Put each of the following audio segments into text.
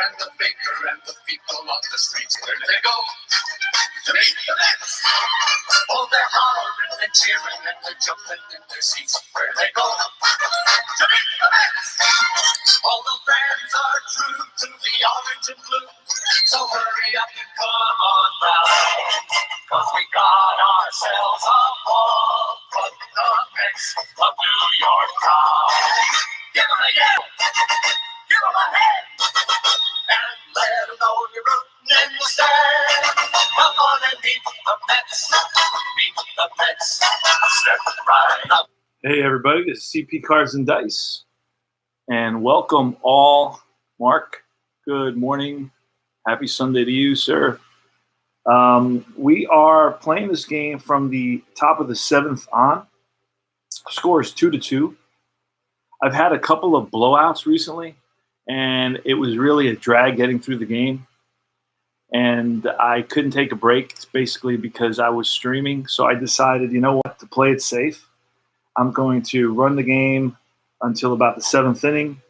and the baker and the people on the streets. Where do they go? To meet the Mets. Oh, they're hollering and cheering and they're jumping in their seats. Where do they go? To meet the Mets. All the fans are true to the orange and blue. So hurry up and come on down. 'Cause we got ourselves a ball from the Mets of New York town. Give them a yell. Give them a hand. And let them know you're rooting in the stand. Come on and meet the Mets. Meet the Mets. Step right up. Hey everybody, this is CP Cards and Dice, and welcome all. Mark, good morning. Happy Sunday to you, sir. We are playing this game from the top of the seventh on. Score is 2-2. I've had a couple of blowouts recently, and it was really a drag getting through the game. And I couldn't take a break, basically because I was streaming. So I decided, you know what, to play it safe, I'm going to run the game until about the seventh inning.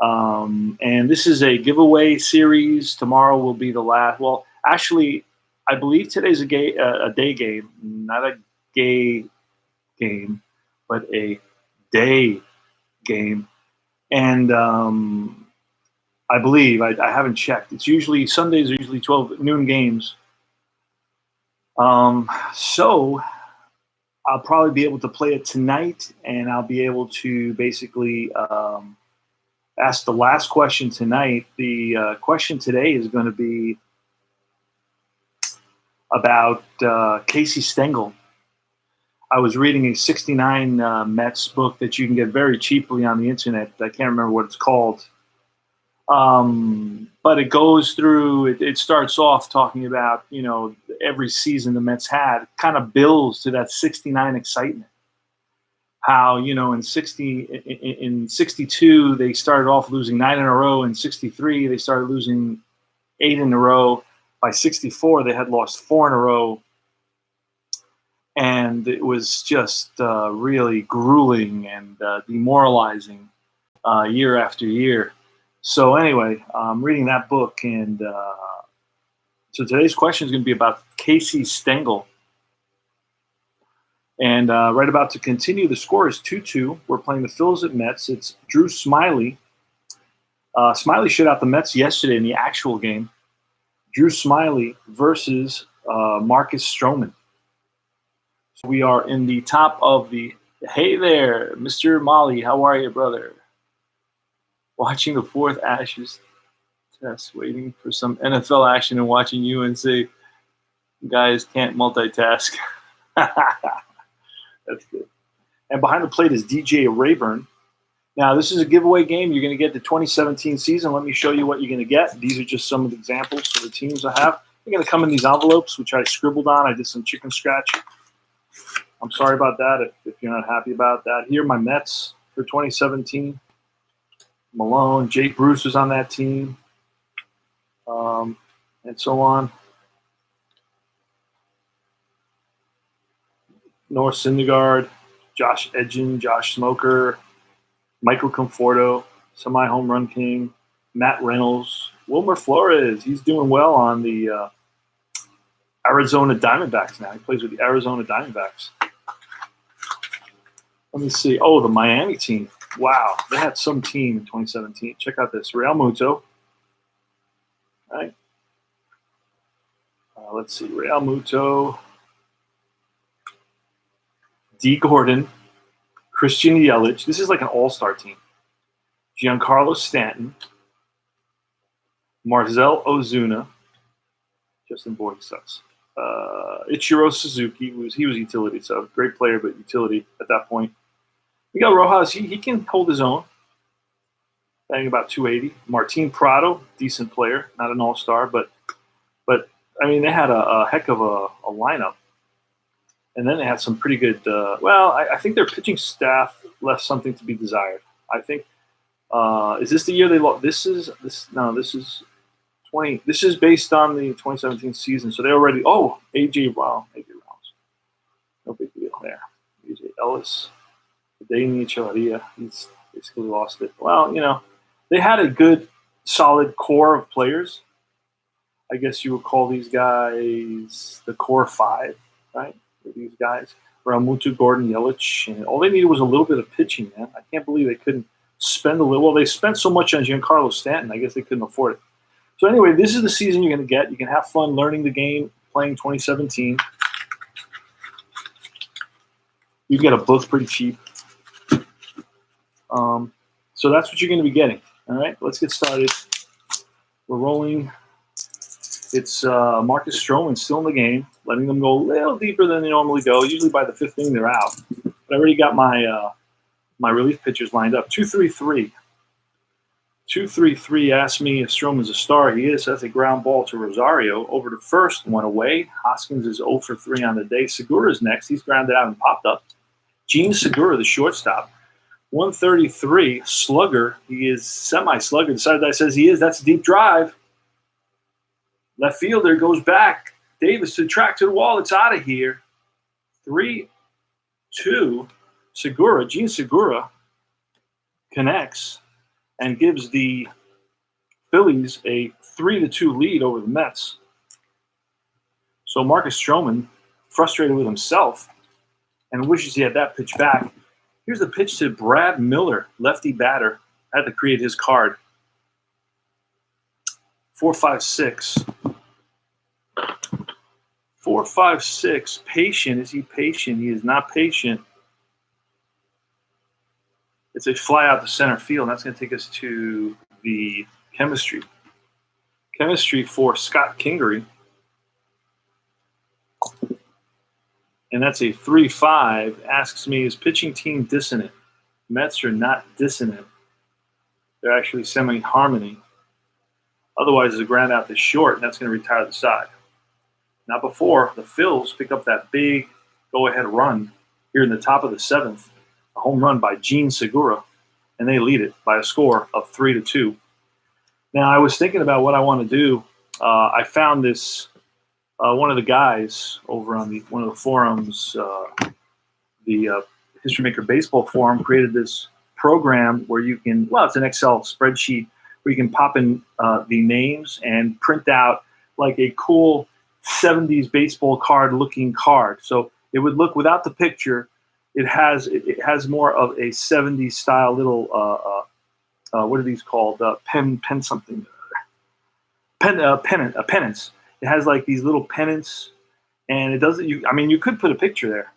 And this is a giveaway series. Tomorrow will be the last. Well, actually, I believe today's a day game, not a gay game, but a day game. And I believe, I haven't checked. It's usually, Sundays are usually 12 noon games. So I'll probably be able to play it tonight, and I'll be able to basically ask the last question tonight. The question today is going to be about Casey Stengel. I was reading a 69 Mets book that you can get very cheaply on the internet. I can't remember what it's called. But it goes through, it starts off talking about, you know, every season the Mets had, kind of builds to that 69 excitement. How, you know, in 62, they started off losing 9 in a row. In 63, they started losing 8 in a row. By 64, they had lost 4 in a row. And it was just really grueling and demoralizing year after year. So anyway, I'm reading that book, and so today's question is going to be about Casey Stengel. And right about to continue, the score is 2-2. We're playing the Phillies at Mets. It's Drew Smiley. Smiley shut out the Mets yesterday in the actual game. Drew Smiley versus Marcus Stroman. So we are in the top of the, hey there, Mr. Molly, how are you, brother? Watching the fourth Ashes test, waiting for some NFL action and watching UNC. Guys can't multitask. That's good. And behind the plate is DJ Rayburn. Now, this is a giveaway game. You're going to get the 2017 season. Let me show you what you're going to get. These are just some of the examples for the teams I have. They're going to come in these envelopes, which I scribbled on. I did some chicken scratch. I'm sorry about that if you're not happy about that. Here are my Mets for 2017. Malone, Jake Bruce was on that team, and so on. Noah Syndergaard, Josh Edgin, Josh Smoker, Michael Conforto, semi-home run king, Matt Reynolds, Wilmer Flores. He's doing well on the Arizona Diamondbacks now. He plays with the Arizona Diamondbacks. Let me see. Oh, the Miami team. Wow, they had some team in 2017. Check out this. Real Muto. All right. Let's see. Real Muto. D. Gordon. Christian Yelich. This is like an all-star team. Giancarlo Stanton. Marcell Ozuna. Justin Boyd sucks. Ichiro Suzuki. He was utility, so great player, but utility at that point. Miguel Rojas, he can hold his own, batting about 280. Martin Prado, decent player, not an all-star, but I mean, they had a heck of a lineup. And then they had some pretty good I think their pitching staff left something to be desired. I think, is this the year they lost? This is based on the 2017 season. So they already, AJ Rouse. No big deal there. AJ Ellis. Danny Echeverria, he's basically lost it. Well, you know, they had a good solid core of players. I guess you would call these guys the core five, right? These guys, Realmuto, Gordon, Yelich, and all they needed was a little bit of pitching, man. I can't believe they couldn't spend a little. Well, they spent so much on Giancarlo Stanton. I guess they couldn't afford it. So anyway, this is the season you're going to get. You can have fun learning the game, playing 2017. You can get a book pretty cheap. So that's what you're going to be getting. All right, let's get started. We're rolling. It's Marcus Stroman still in the game, letting them go a little deeper than they normally go. Usually by the fifth inning, they're out. But I already got my my relief pitchers lined up. 2-3-3. 2-3-3 asked me if Stroman's a star. He is. That's a ground ball to Rosario. Over to first, one away. Hoskins is 0 for 3 on the day. Segura's next. He's grounded out and popped up. Gene Segura, the shortstop. 133, slugger. He is semi-slugger. The side that says he is. That's a deep drive. Left fielder goes back. Davis to track to the wall. It's out of here. 3-2. Segura, Gene Segura connects and gives the Phillies a 3-2 lead over the Mets. So Marcus Stroman, frustrated with himself and wishes he had that pitch back. Here's the pitch to Brad Miller, lefty batter. I had to create his card. 4-5-6. 4-5-6. Patient. Is he patient? He is not patient. It's a fly out to center field. And that's going to take us to the chemistry. Chemistry for Scott Kingery. And that's a 3-5. Asks me, is pitching team dissonant? Mets are not dissonant. They're actually semi-harmony. Otherwise, there's a ground out to short, and that's going to retire the side. Now, before, the Phils pick up that big go-ahead run here in the top of the seventh, a home run by Gene Segura, and they lead it by a score of 3-2. Now, I was thinking about what I want to do. I found this. One of the guys over on one of the forums, the History Maker Baseball Forum, created this program where you can, well, it's an Excel spreadsheet where you can pop in the names and print out like a cool 70s baseball card looking card. So it would look, without the picture, it has more of a 70s style little, what are these called? Pen something. Pennants. It has like these little pennants, and it doesn't. You could put a picture there,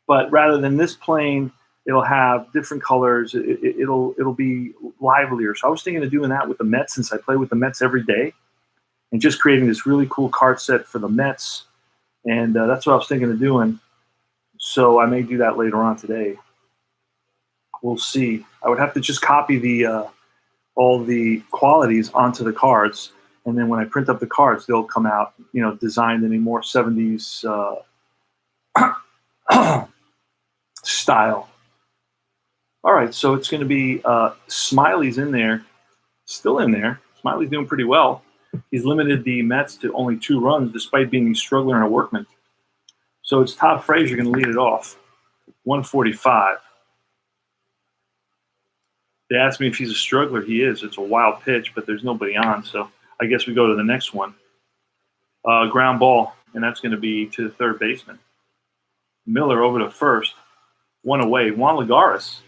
but rather than this plain, it'll have different colors. It'll be livelier. So I was thinking of doing that with the Mets, since I play with the Mets every day, and just creating this really cool card set for the Mets, and that's what I was thinking of doing. So I may do that later on today. We'll see. I would have to just copy the all the qualities onto the cards. And then when I print up the cards, they'll come out, designed in a more 70s style. All right, so it's going to be Smiley's in there, still in there. Smiley's doing pretty well. He's limited the Mets to only 2 runs, despite being a struggler and a workman. So it's Todd Frazier going to lead it off, 145. They asked me if he's a struggler. He is. It's a wild pitch, but there's nobody on, so I guess we go to the next one. Ground ball, and that's going to be to the third baseman. Miller over to first, 1 away. Juan Lagares,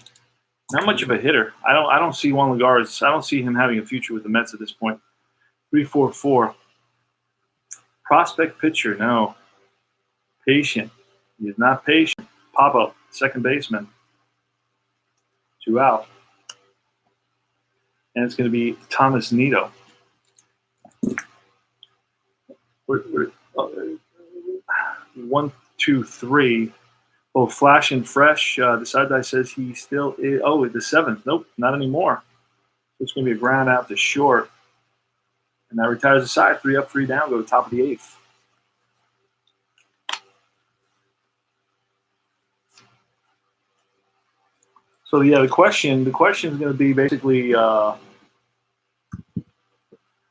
not much of a hitter. I don't see Juan Lagares. I don't see him having a future with the Mets at this point. 3-4-4. Prospect pitcher, no. Patient. He is not patient. Pop up, second baseman. 2 out. And it's going to be Thomas Nido. 1, 2, 3. Oh, flash and fresh. The side guy says he still is. Oh, the 7th. Nope, not anymore. It's going to be a ground out to short. And that retires the side. 3 up, 3 down. Go to the top of the 8th. So, yeah, the question is going to be basically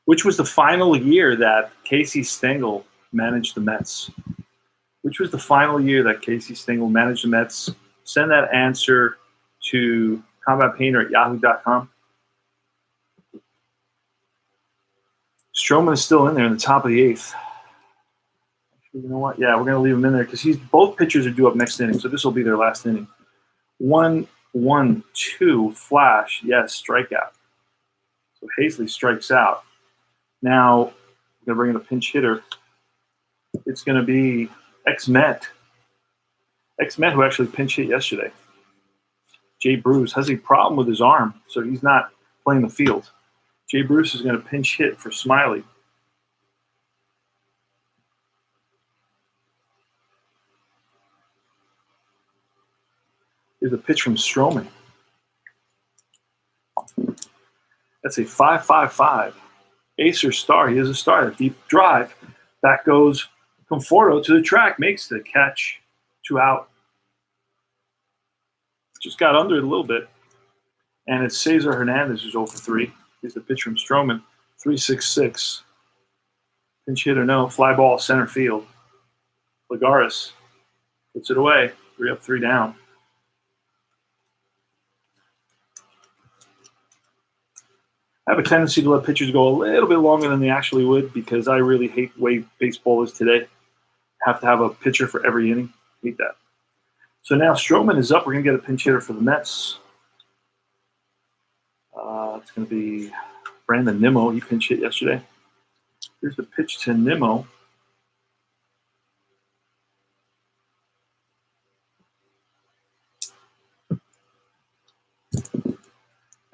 which was the final year that Casey Stengel managed the Mets? Which was the final year that Casey Stengel managed the Mets? Send that answer to combatpainter@yahoo.com. Stroman is still in there in the top of the 8th. You know what? Yeah, we're going to leave him in there because both pitchers are due up next inning, so this will be their last inning. 1-1-2 flash. Yes, strikeout. So Hazley strikes out. Now, we're going to bring in a pinch hitter. It's going to be ex-Met. Ex-Met who actually pinch hit yesterday. Jay Bruce has a problem with his arm, so he's not playing the field. Jay Bruce is going to pinch hit for Smiley. Here's a pitch from Stroman. That's a 5.55. Ace or star. He is a star. A deep drive. Back goes Conforto to the track. Makes the catch. 2 out. Just got under it a little bit. And it's Cesar Hernandez who's 0 for 3. Here's the pitch from Stroman. 3.66. Pinch hit or no. Fly ball center field. Lagares puts it away. 3 up, 3 down. I have a tendency to let pitchers go a little bit longer than they actually would because I really hate the way baseball is today. Have to have a pitcher for every inning. Hate that. So now Stroman is up. We're going to get a pinch hitter for the Mets. It's going to be Brandon Nimmo. He pinch hit yesterday. Here's the pitch to Nimmo.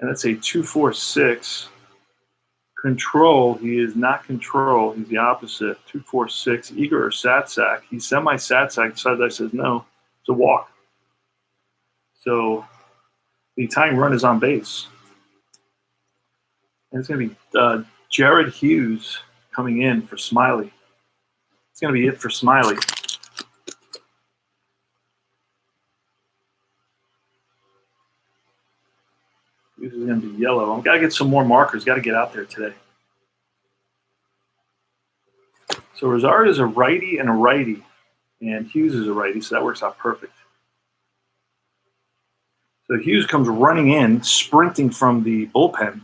And that's a 2.46. Control, he is not control. He's the opposite. 2.46. Eager or sat sack. He's semi-sat sack. Decided says no. It's a walk. So the tying run is on base. And it's going to be Jared Hughes coming in for Smiley. It's going to be it for Smiley. Hughes is going to be yellow. I've got to get some more markers. Got to get out there today. So Rosario is a righty and a righty. And Hughes is a righty, so that works out perfect. So Hughes comes running in, sprinting from the bullpen.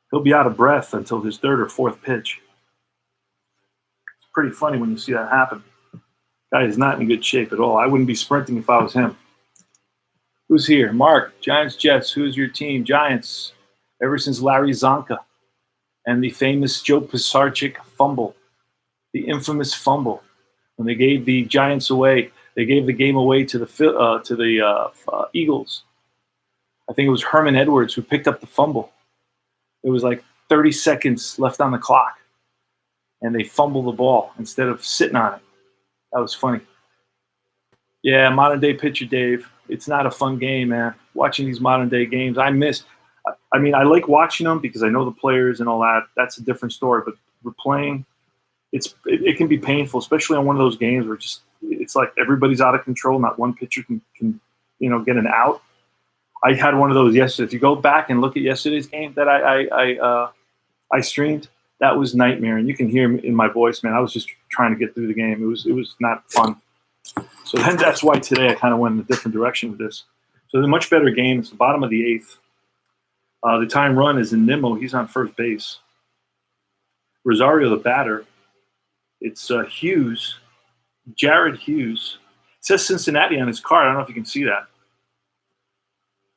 He'll be out of breath until his 3rd or 4th pitch. It's pretty funny when you see that happen. Guy is not in good shape at all. I wouldn't be sprinting if I was him. Who's here? Mark, Giants, Jets. Who's your team? Giants. Ever since Larry Zonka and the famous Joe Pisarcik fumble, the infamous fumble, when they gave the Giants away, they gave the game away to the Eagles. I think it was Herman Edwards who picked up the fumble. It was like 30 seconds left on the clock, and they fumbled the ball instead of sitting on it. That was funny. Yeah, modern-day pitcher, Dave. It's not a fun game, man. Watching these modern-day games, I like watching them because I know the players and all that. That's a different story. But we're playing, it can be painful, especially on one of those games where it's like everybody's out of control. Not one pitcher can get an out. I had one of those yesterday. If you go back and look at yesterday's game that I streamed, that was nightmare, and you can hear in my voice, man. I was just trying to get through the game. It was not fun. So then that's why today I kind of went in a different direction with this. So the much better game. It's the bottom of the 8th. The time run is in Nimmo. He's on first base. Rosario, the batter. It's Hughes, Jared Hughes. It says Cincinnati on his card. I don't know if you can see that.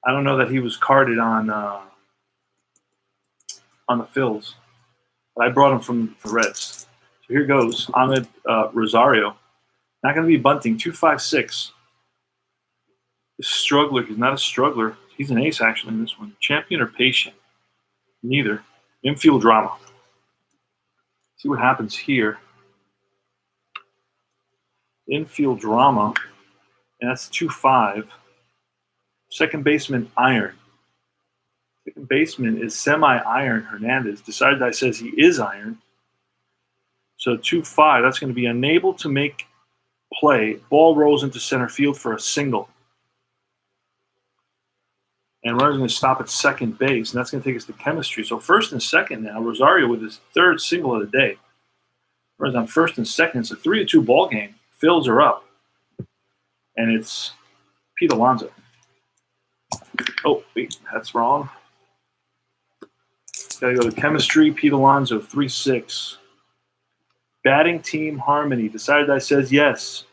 I don't know that he was carded on the Phillies, but I brought him from the Reds. So here goes Ahmed Rosario. Not going to be bunting. 2.56. Struggler. He's not a struggler. He's an ace actually in this one. Champion or patient? Neither. Infield drama. See what happens here. Infield drama, and that's 2.5. Second baseman, iron. Second baseman is semi-iron. Hernandez. Decided says he is iron. So 2.5. That's going to be unable to make play. Ball rolls into center field for a single. And runner's going to stop at second base, and that's going to take us to chemistry. So first and second now. Rosario with his 3rd single of the day. Runners on first and second. It's a 3-2 ball game. Phils are up. And it's Pete Alonso. Oh, wait, that's wrong. Gotta go to chemistry. Pete Alonso, 3-6. Batting team harmony. Decided I says yes.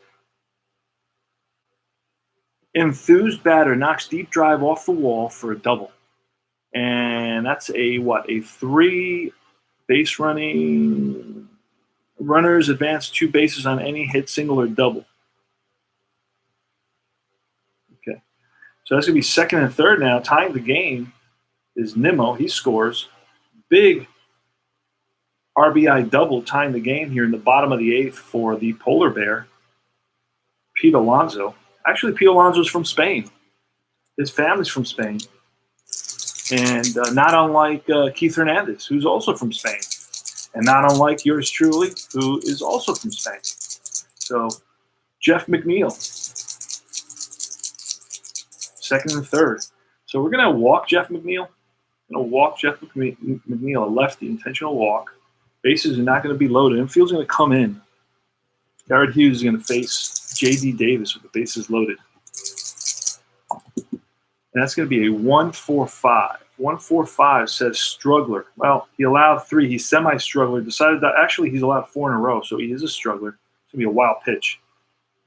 Enthused batter knocks deep drive off the wall for a double. And that's a 3 base running. Runners advance 2 bases on any hit, single or double. Okay. So that's going to be second and third now. Tying the game is Nimmo. He scores. Big RBI double tying the game here in the bottom of the 8th for the Polar Bear, Pete Alonso. Actually, Pete Alonso's from Spain. His family's from Spain. And not unlike Keith Hernandez, who's also from Spain. And not unlike yours truly, who is also from Spain. So, Jeff McNeil, second and third. So we're going to walk Jeff McNeil. McNeil, a lefty, intentional walk. Bases are not going to be loaded. Infield's going to come in. Jared Hughes is going to face J.D. Davis with the bases loaded. And that's going to be a 1-4-5. 1-4-5 says struggler. Well, he allowed 3. He's semi-struggler. Decided that actually he's allowed 4 in a row, so he is a struggler. It's going to be a wild pitch.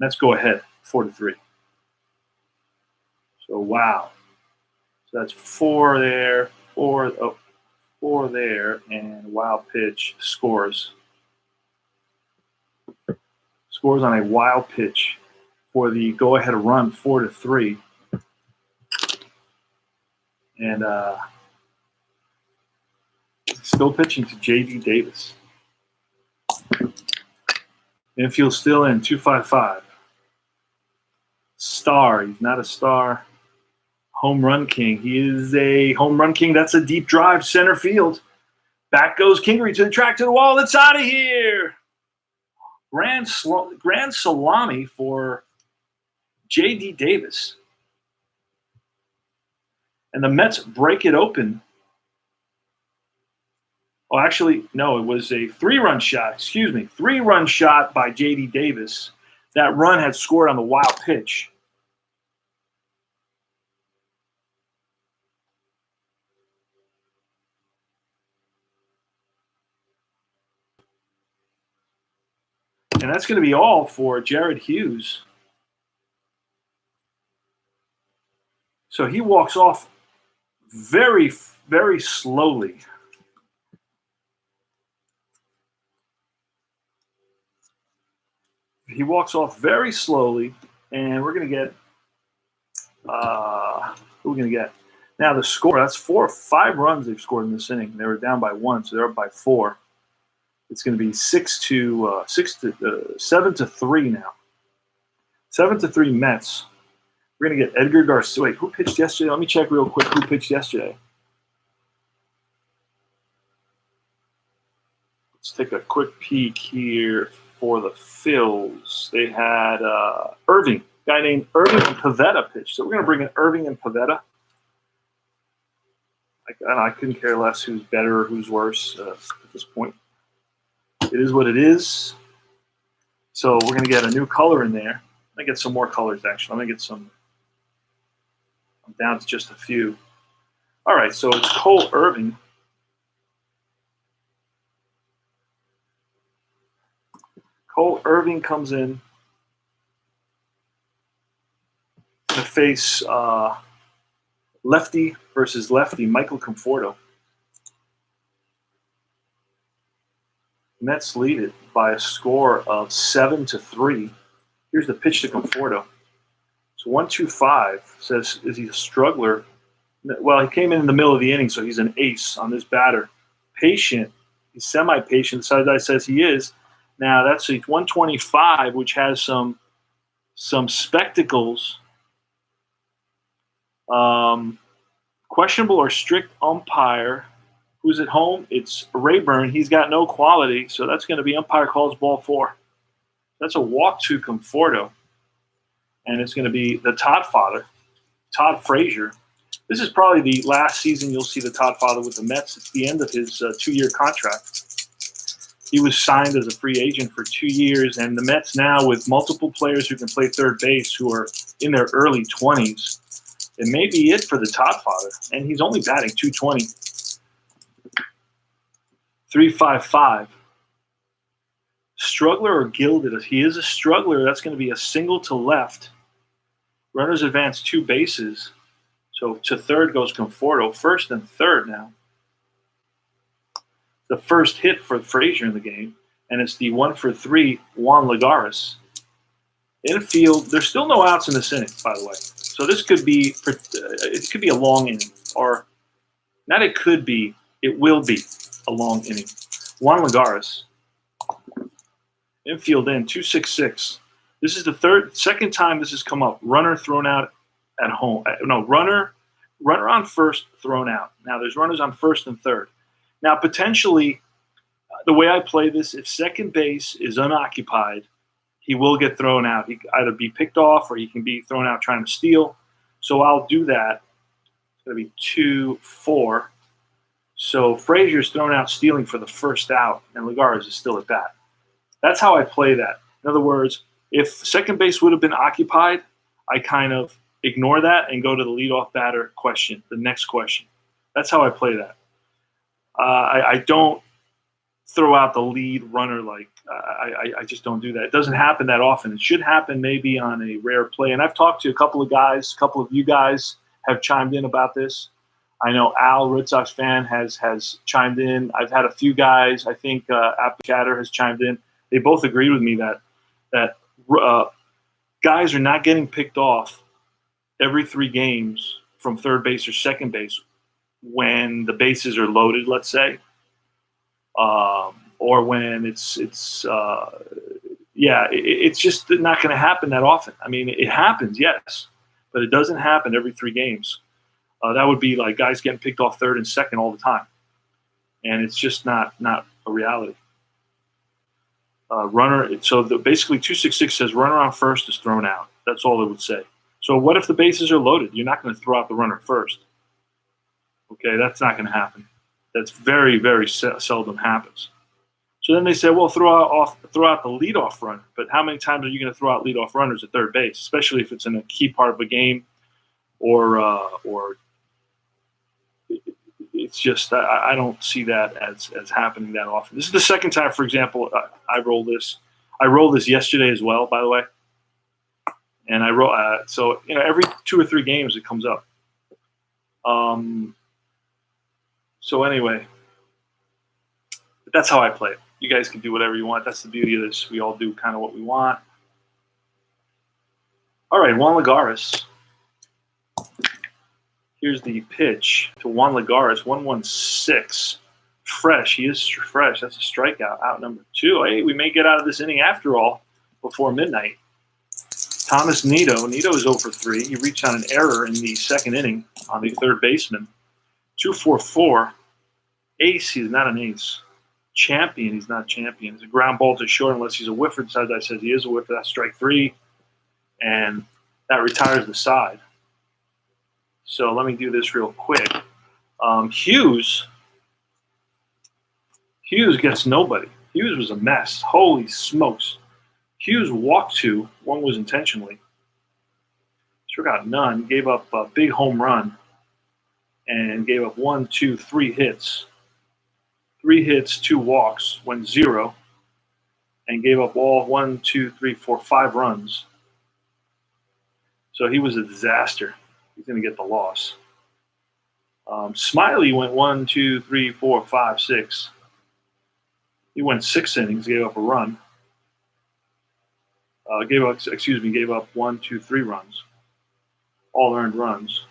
Let's go ahead, 4-3. So, wow. So that's 4 there, 4 there, and wild pitch scores. Scores on a wild pitch for the go-ahead run, 4-3. And still pitching to J.D. Davis. Infield still in, 2-5-5. Star, he's not a star. Home run king. He is a home run king. That's a deep drive, center field. Back goes Kingery to the track, to the wall. It's out of here. Grand salami for J.D. Davis. And the Mets break it open. Oh, actually, no, it was a 3-run shot. 3-run shot by J.D. Davis. That run had scored on the wild pitch. And that's going to be all for Jared Hughes. So he walks off very, very slowly. He walks off very slowly, and we're going to get who are we going to get? Now the score, that's 5 runs they've scored in this inning. They were down by 1, so they're up by 4. It's going to be 7-3 now. 7-3 Mets. We're going to get Edgar Garcia. Wait, who pitched yesterday? Let me check real quick who pitched yesterday. Let's take a quick peek here for the Phillies. They had Irving, a guy named Irving and Pivetta pitched. So we're going to bring in Irving and Pivetta. I couldn't care less who's better or who's worse at this point. It is what it is. So we're going to get a new color in there. I'm going to get some more colors, actually. I'm going to get some. I'm down to just a few. All right, so it's Cole Irving. Cole Irving comes in to face lefty versus lefty, Michael Conforto. Mets lead it by a score of 7-3. Here's the pitch to Conforto. So 1-2-5 says, is he a struggler? Well, he came in the middle of the inning, so he's an ace on this batter. Patient. He's semi-patient. Side says he is. Now that's a 125, which has some spectacles. Questionable or strict umpire. Who's at home? It's Rayburn. He's got no quality, so that's going to be umpire calls ball 4. That's a walk to Conforto, and it's going to be the Todd father, Todd Frazier. This is probably the last season you'll see the Todd father with the Mets. It's the end of his 2-year contract. He was signed as a free agent for 2 years, and the Mets now, with multiple players who can play third base who are in their early 20s, it may be it for the Todd father, and he's only batting .220. 355. Struggler or gilded? If he is a struggler, that's going to be a single to left. Runners advance 2 bases. So to third goes Conforto. First and third now. The first hit for Frazier in the game, and it's the 1-for-3 Juan Lagares. Infield, there's still no outs in this inning, by the way. So this could be a long inning, or not. It could be. It will be a long inning. Juan Lagares. Infield in 266. This is the second time this has come up. Runner thrown out at home. No, runner on first thrown out. Now there's runners on first and third. Now potentially, the way I play this, if second base is unoccupied, he will get thrown out. He can either be picked off or he can be thrown out trying to steal. So I'll do that. It's going to be 2-4. So Frazier's thrown out stealing for the first out, and Lagares is still at bat. That's how I play that. In other words, if second base would have been occupied, I kind of ignore that and go to the leadoff batter question, the next question. That's how I play that. I don't throw out the lead runner I just don't do that. It doesn't happen that often. It should happen maybe on a rare play. And I've talked to a couple of guys, a couple of you guys have chimed in about this. I know Al, Red Sox fan, has chimed in. I've had a few guys. I think Chatter has chimed in. They both agreed with me that guys are not getting picked off every 3 games from third base or second base when the bases are loaded, let's say, or when it's just not going to happen that often. I mean, it happens, yes, but it doesn't happen every 3 games. That would be like guys getting picked off third and second all the time, and it's just not a reality. Basically 266 says runner on first is thrown out. That's all it would say. So what if the bases are loaded? You're not going to throw out the runner first. Okay, that's not going to happen. That's very, very seldom happens. So then they say, well, throw out the leadoff runner. But how many times are you going to throw out leadoff runners at third base, especially if it's in a key part of a game, or it's just I don't see that as happening that often. This is the second time, for example, I rolled this. I rolled this yesterday as well, by the way. And I roll so every 2 or 3 games it comes up. So anyway, but that's how I play it. You guys can do whatever you want. That's the beauty of this. We all do kind of what we want. All right, Juan Lagares. Here's the pitch to Juan Lagares, 1-1-6. Fresh. He is fresh. That's a strikeout. Out number 2. Hey, we may get out of this inning after all before midnight. Thomas Nido. Nido is 0-for-3. He reached on an error in the second inning on the third baseman. 2-for-4. Ace. He's not an ace. Champion. He's not champion. It's a ground ball to short unless he's a whiffer. Besides, I said he is a whiffer. That's strike 3. And that retires the side. So let me do this real quick. Hughes gets nobody. Hughes was a mess. Holy smokes. Hughes walked 2. 1 was intentionally. Struck out none. Gave up a big home run. And gave up 1, 2, 3 hits. 3 hits, 2 walks. Went 0. And gave up all 1, 2, 3, 4, 5 runs. So he was a disaster. He's going to get the loss. Smiley went 1, 2, 3, 4, 5, 6. He went 6 innings, gave up a run. Gave up 1, 2, 3 runs. All earned runs.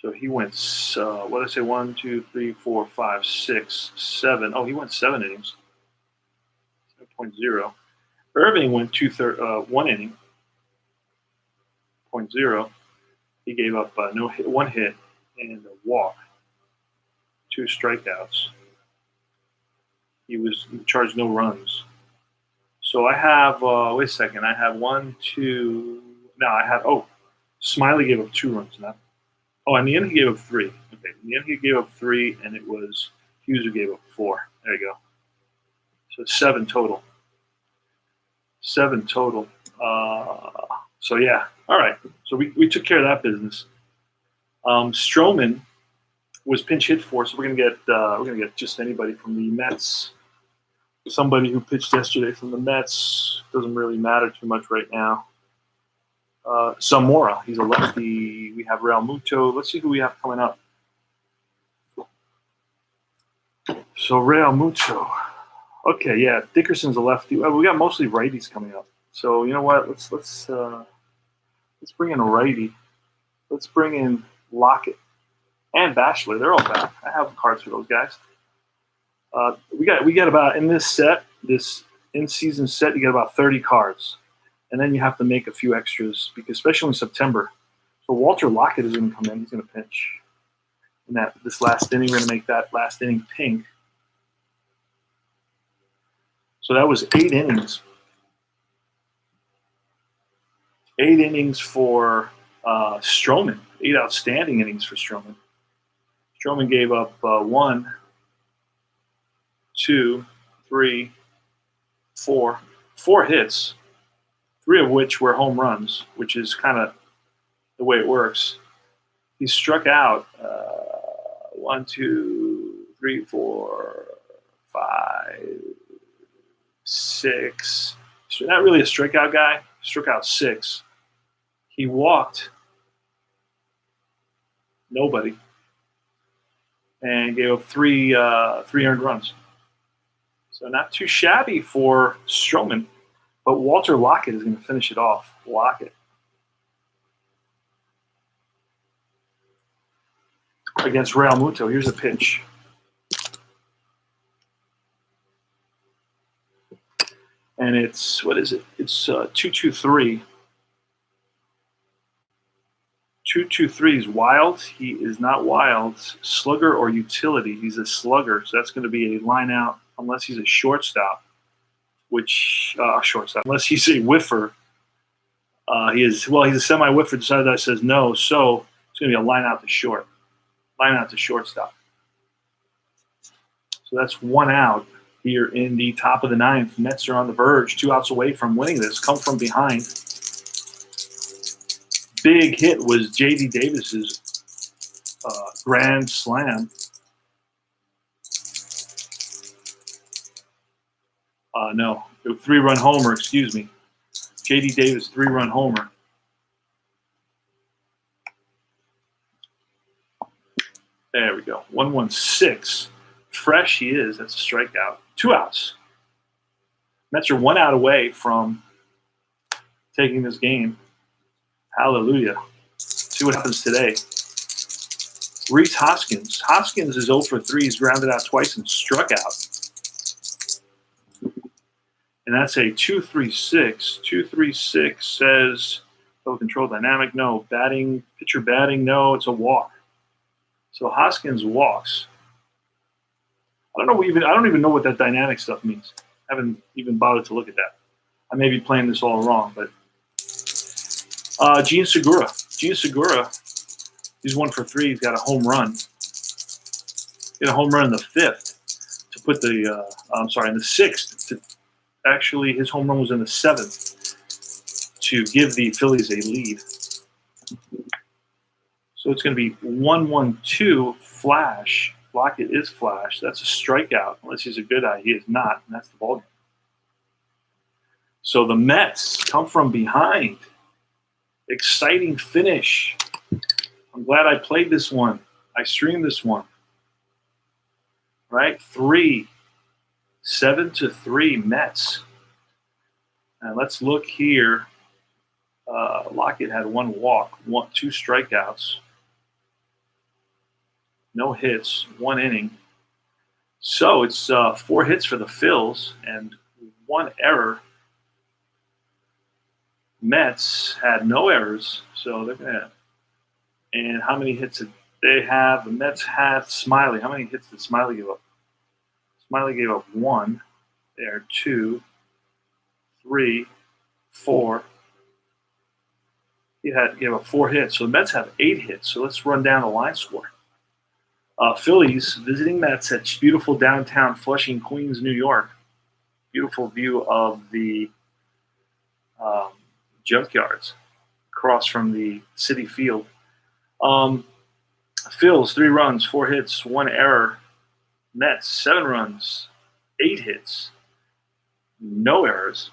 So he went, 1, 2, 3, 4, 5, 6, 7. Oh, he went 7 innings. 7.0. Irving went 1 inning. 0.0. He gave up 1 hit and a walk, 2 strikeouts. He was charged no runs. So I have, wait a second, I have 1, 2, no, I have, Smiley gave up 2 runs now. Oh, in the end he gave up 3. Okay, in the end he gave up 3, and it was Hughes who gave up 4. There you go. So it's 7 total. 7 total. So yeah, all right. So we took care of that business. Stroman was pinch hit for. So we're gonna get just anybody from the Mets. Somebody who pitched yesterday from the Mets. Doesn't really matter too much right now. Zamora, he's a lefty. We have Real Muto. Let's see who we have coming up. So Real Muto. Okay, yeah, Dickerson's a lefty. We got mostly righties coming up. So you know what? Let's bring in a righty. Let's bring in Lockett and Bachelor. They're all back. I have cards for those guys. We got about in this set, this in-season set, you get about 30 cards, and then you have to make a few extras because especially in September. So Walter Lockett is going to come in. He's going to pitch in this last inning. We're going to make that last inning pink. So that was 8 innings. 8 innings for Stroman. 8 outstanding innings for Stroman. Stroman gave up 1, 2, 3, 4 hits, 3 of which were home runs, which is kind of the way it works. He struck out 1, 2, 3, 4, 5, 6. Not really a strikeout guy. Struck out 6. He walked nobody and gave up 3 earned runs. So not too shabby for Stroman, but Walter Lockett is going to finish it off. Lockett against Real Muto. Here's a pitch. And it's, what is it? It's 2-2-3. 2-2-3 is wild. He is not wild. Slugger or utility. He's a slugger. So that's going to be a line out unless he's a shortstop, unless he's a whiffer. He's a semi-whiffer. The side that says no. So it's going to be a line out to short. Line out to shortstop. So that's 1 out here in the top of the 9th. Mets are on the verge, 2 outs away from winning this. Come from behind. Big hit was J.D. Davis's grand slam. No, 3-run homer, excuse me. J.D. Davis, 3-run homer. There we go. 1-1-6. Fresh he is. That's a strikeout. 2 outs. Mets are 1 out away from taking this game. Hallelujah. See what happens today. Rhys Hoskins. Hoskins is 0 for 3. He's grounded out twice and struck out. And that's a 2-3-6. 2-3-6 says total control dynamic. No. Pitcher batting. No. It's a walk. So Hoskins walks. I don't even know what that dynamic stuff means. I haven't even bothered to look at that. I may be playing this all wrong, but Gene Segura. He's 1 for 3. He's got a home run. He had a home run in the 5th to put in the 6th. Actually, his home run was in the 7th to give the Phillies a lead. So it's going to be 1-1-2 flash. Lockett is flash. That's a strikeout. Unless he's a good eye. He is not, and that's the ball game. So the Mets come from behind. Exciting finish. I'm glad I played this one. I streamed this one. Right? 7-3 Mets. And let's look here. Lockett had 1 walk, 2 strikeouts. No hits, 1 inning. So it's 4 hits for the Phils and 1 error. Mets had no errors, so they're gonna. And how many hits did they have? The Mets had Smiley. How many hits did Smiley give up? Smiley gave up 1. There, 2, 3, 4. He gave up 4 hits. So the Mets have 8 hits. So let's run down the line score. Phillies visiting Mets at beautiful downtown Flushing, Queens, New York. Beautiful view of the junkyards across from the Citi Field. Phillies, 3 runs, 4 hits, 1 error. Mets, 7 runs, 8 hits, no errors.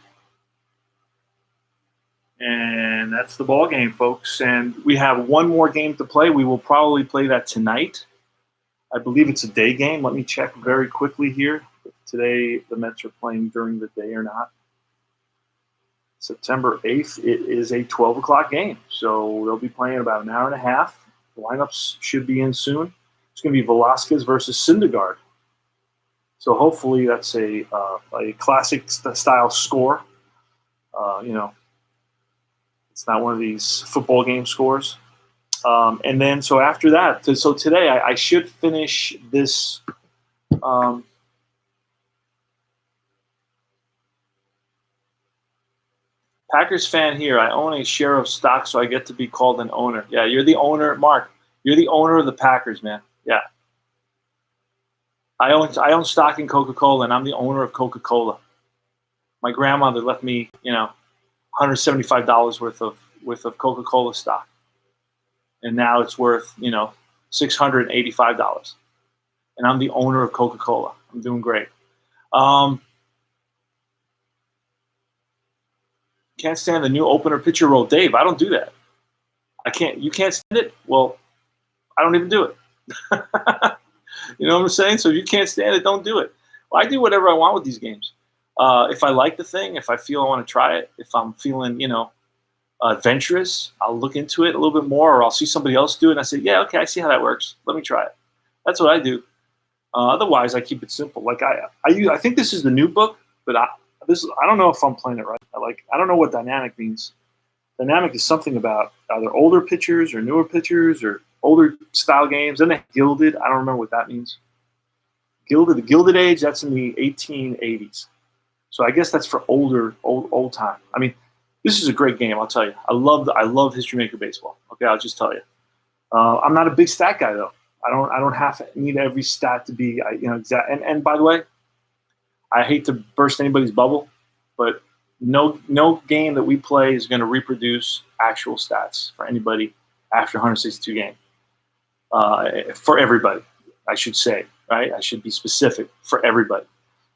And that's the ball game, folks. And we have one more game to play. We will probably play that tonight. I believe it's a day game. Let me check very quickly here if today the Mets are playing during the day or not. September 8th, it is a 12 o'clock game. So they'll be playing about an hour and a half. The lineups should be in soon. It's going to be Velasquez versus Syndergaard. So hopefully that's a classic style score. It's not one of these football game scores. And then so after that, so today I should finish this. Packers fan here. I own a share of stock, so I get to be called an owner. Yeah, you're the owner, Mark. You're the owner of the Packers, man. Yeah. I own stock in Coca-Cola, and I'm the owner of Coca-Cola. My grandmother left me, $175 worth of Coca-Cola stock, and now it's worth, $685. And I'm the owner of Coca-Cola. I'm doing great. Can't stand the new opener pitcher role, Dave. I don't do that. I can't. You can't stand it. Well, I don't even do it. You know what I'm saying? So if you can't stand it, don't do it. Well, I do whatever I want with these games. If I like the thing, if I feel I want to try it, if I'm feeling, adventurous, I'll look into it a little bit more, or I'll see somebody else do it, and I say, yeah, okay, I see how that works. Let me try it. That's what I do. Otherwise, I keep it simple. Like I think this is the new book, but I don't know if I'm playing it right. I don't know what dynamic means. Dynamic is something about either older pitchers or newer pitchers or older style games. Then they gilded. I don't remember what that means. The Gilded Age, that's in the 1880s. So I guess that's for old time. I mean, this is a great game. I'll tell you. I love History Maker baseball. Okay, I'll just tell you. I'm not a big stat guy though. I don't need every stat to be exact. And by the way, I hate to burst anybody's bubble, but no game that we play is going to reproduce actual stats for anybody after 162 game. For everybody, I should say, right? I should be specific for everybody.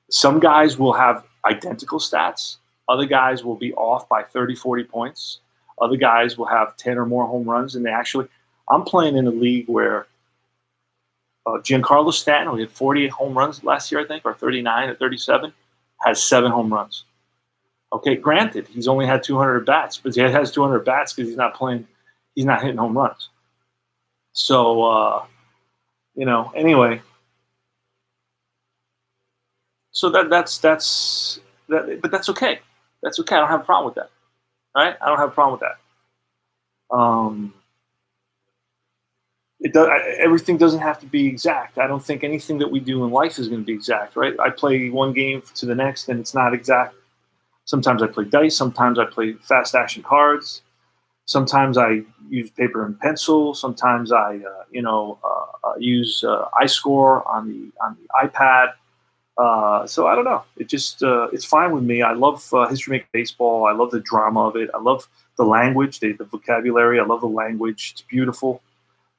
Some guys will have identical stats. Other guys will be off by 30, 40 points. Other guys will have 10 or more home runs. And I'm playing in a league where Giancarlo Stanton, who hit 48 home runs last year, I think, or 39 or 37, has 7 home runs. Okay, granted, he's only had 200 at-bats, but he has 200 at-bats because he's not hitting home runs. So, anyway. So that's that, but that's okay. That's okay. I don't have a problem with that. All right, I don't have a problem with that. Everything doesn't have to be exact. I don't think anything that we do in life is going to be exact, right? I play one game to the next, and it's not exact. Sometimes I play dice. Sometimes I play fast action cards. Sometimes I use paper and pencil. Sometimes I, use iScore on the iPad. So I don't know. It just it's fine with me. I love History Maker baseball. I love the drama of it. I love the language, the vocabulary. I love the language. It's beautiful.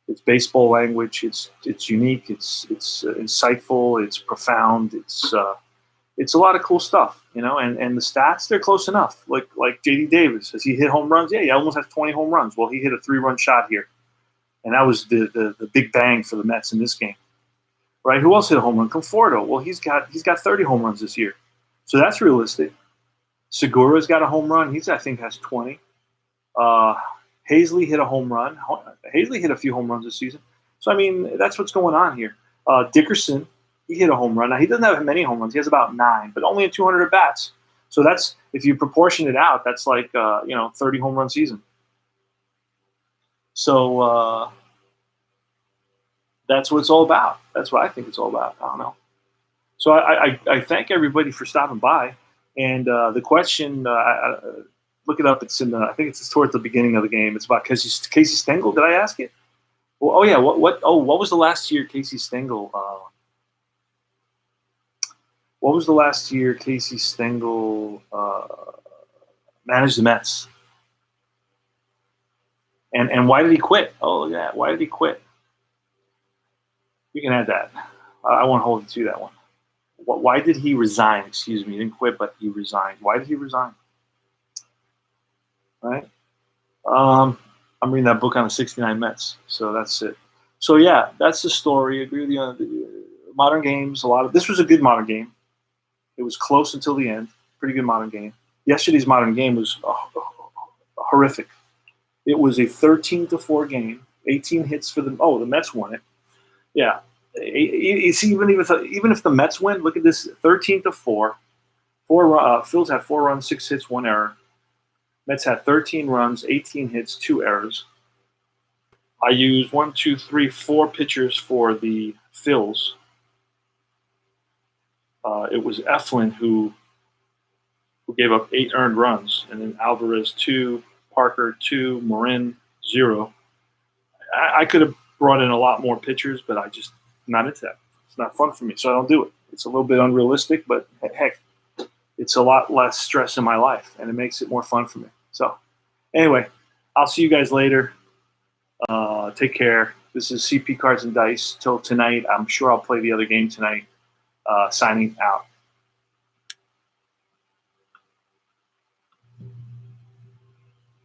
It's baseball language. It's unique. It's insightful. It's profound. It's a lot of cool stuff, and the stats, they're close enough. Like J.D. Davis, has he hit home runs? Yeah, he almost has 20 home runs. Well, he hit a 3-run shot here, and that was the big bang for the Mets in this game. Right? Who else hit a home run? Conforto. Well, he's got 30 home runs this year, so that's realistic. Segura's got a home run. I think has 20. Hazley hit a home run. Hazley hit a few home runs this season. So, I mean, that's what's going on here. Dickerson, he hit a home run. Now, he doesn't have many home runs. He has about 9, but only in 200 at-bats. So that's, if you proportion it out, that's like, 30 home run season. So that's what it's all about. That's what I think it's all about. I don't know. So I thank everybody for stopping by. And the question, look it up. It's I think it's towards the beginning of the game. It's about Casey Stengel. Did I ask it? Well, oh yeah. What was the last year Casey Stengel? What was the last year Casey Stengel managed the Mets? And why did he quit? Oh yeah, why did he quit? You can add that. I won't hold you to that one. Why did he resign? Excuse me, he didn't quit, but he resigned. Why did he resign? Right? I'm reading that book on the '69 Mets, so that's it. So yeah, that's the story. I agree with you on the modern games. This was a good modern game. It was close until the end. Pretty good modern game. Yesterday's modern game was horrific. It was a 13-4 game. 18 hits for the. Oh, the Mets won it. Yeah. It's even if the Mets win, look at this: 13-4. Phillies had 4 runs, 6 hits, 1 error. Mets had 13 runs, 18 hits, 2 errors. I used 4 pitchers for the Phillies. It was Eflin who gave up 8 earned runs, and then Alvarez 2, Parker 2, Marin 0. I could have brought in a lot more pitchers, but I just not into that. It's not fun for me, so I don't do it. It's a little bit unrealistic, but heck, it's a lot less stress in my life, and it makes it more fun for me. So anyway, I'll see you guys later. Take care. This is CP Cards and Dice. Till tonight, I'm sure I'll play the other game tonight. Signing out.